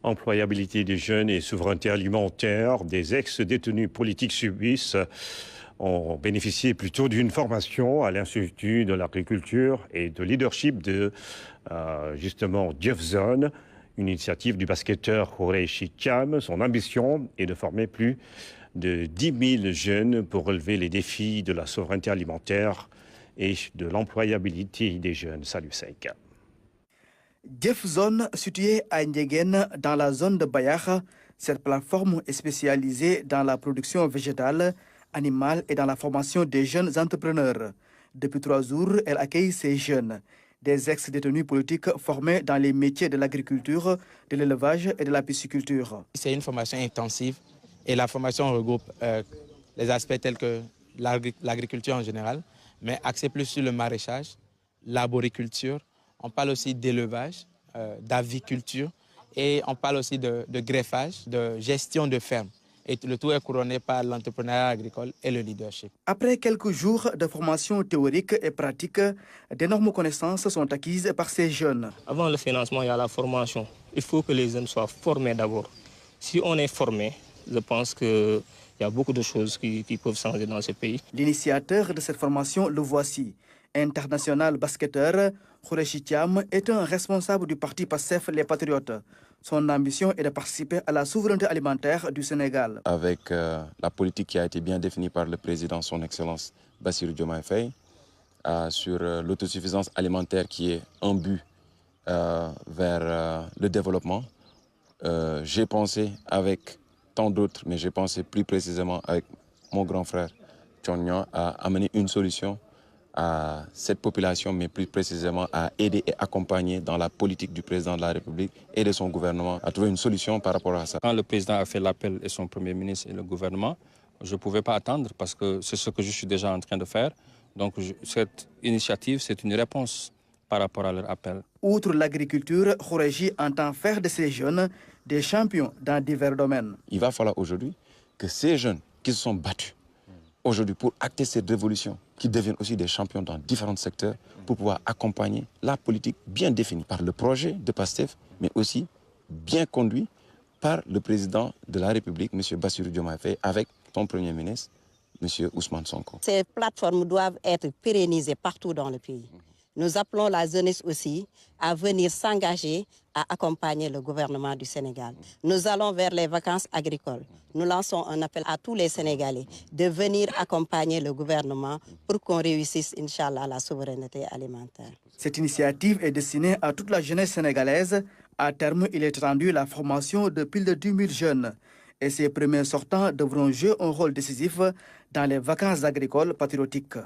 Employabilité des jeunes et souveraineté alimentaire, des ex-détenus politiques suisses ont bénéficié plutôt d'une formation à l'Institut de l'agriculture et de leadership de justement Jeffzone, une initiative du basketteur Khoureychi Thiam. Son ambition est de former plus de 10 000 jeunes pour relever les défis de la souveraineté alimentaire et de l'employabilité des jeunes. Salut Seika. Jeffzone, située à Ndiéguène, dans la zone de Bayakh, cette plateforme est spécialisée dans la production végétale, animale et dans la formation des jeunes entrepreneurs. Depuis 3 jours, elle accueille ces jeunes, des ex-détenus politiques formés dans les métiers de l'agriculture, de l'élevage et de la pisciculture. C'est une formation intensive et la formation regroupe les aspects tels que l'agriculture en général, mais axé plus sur le maraîchage, l'arboriculture. On parle aussi d'élevage, d'aviculture et on parle aussi de greffage, de gestion de ferme. Et le tout est couronné par l'entrepreneuriat agricole et le leadership. Après quelques jours de formation théorique et pratique, d'énormes connaissances sont acquises par ces jeunes. Avant le financement, il y a la formation. Il faut que les jeunes soient formés d'abord. Si on est formé, je pense qu'il y a beaucoup de choses qui peuvent changer dans ce pays. L'initiateur de cette formation, le voici. International basketteur, Khoureychi Thiam est un responsable du parti PASTEF Les Patriotes. Son ambition est de participer à la souveraineté alimentaire du Sénégal. Avec la politique qui a été bien définie par le président, son Excellence Bassirou Diomaye Faye, sur l'autosuffisance alimentaire qui est un but vers le développement, j'ai pensé avec tant d'autres, mais j'ai pensé plus précisément avec mon grand frère Thion à amener une solution à cette population, mais plus précisément à aider et accompagner dans la politique du président de la République et de son gouvernement à trouver une solution par rapport à ça. Quand le président a fait l'appel et son premier ministre et le gouvernement, je ne pouvais pas attendre parce que c'est ce que je suis déjà en train de faire. Donc cette initiative, c'est une réponse par rapport à leur appel. Outre l'agriculture, Khoureychi entend faire de ces jeunes des champions dans divers domaines. Il va falloir aujourd'hui que ces jeunes qui se sont battus aujourd'hui pour acter cette révolution, qui deviennent aussi des champions dans différents secteurs pour pouvoir accompagner la politique bien définie par le projet de PASTEF, mais aussi bien conduit par le président de la République, M. Bassirou Diomaye Faye, avec son Premier ministre, M. Ousmane Sonko. Ces plateformes doivent être pérennisées partout dans le pays. Nous appelons la jeunesse aussi à venir s'engager à accompagner le gouvernement du Sénégal. Nous allons vers les vacances agricoles. Nous lançons un appel à tous les Sénégalais de venir accompagner le gouvernement pour qu'on réussisse, Inch'Allah, la souveraineté alimentaire. Cette initiative est destinée à toute la jeunesse sénégalaise. À terme, il est rendu la formation de plus de 10 000 jeunes. Et ces premiers sortants devront jouer un rôle décisif dans les vacances agricoles patriotiques.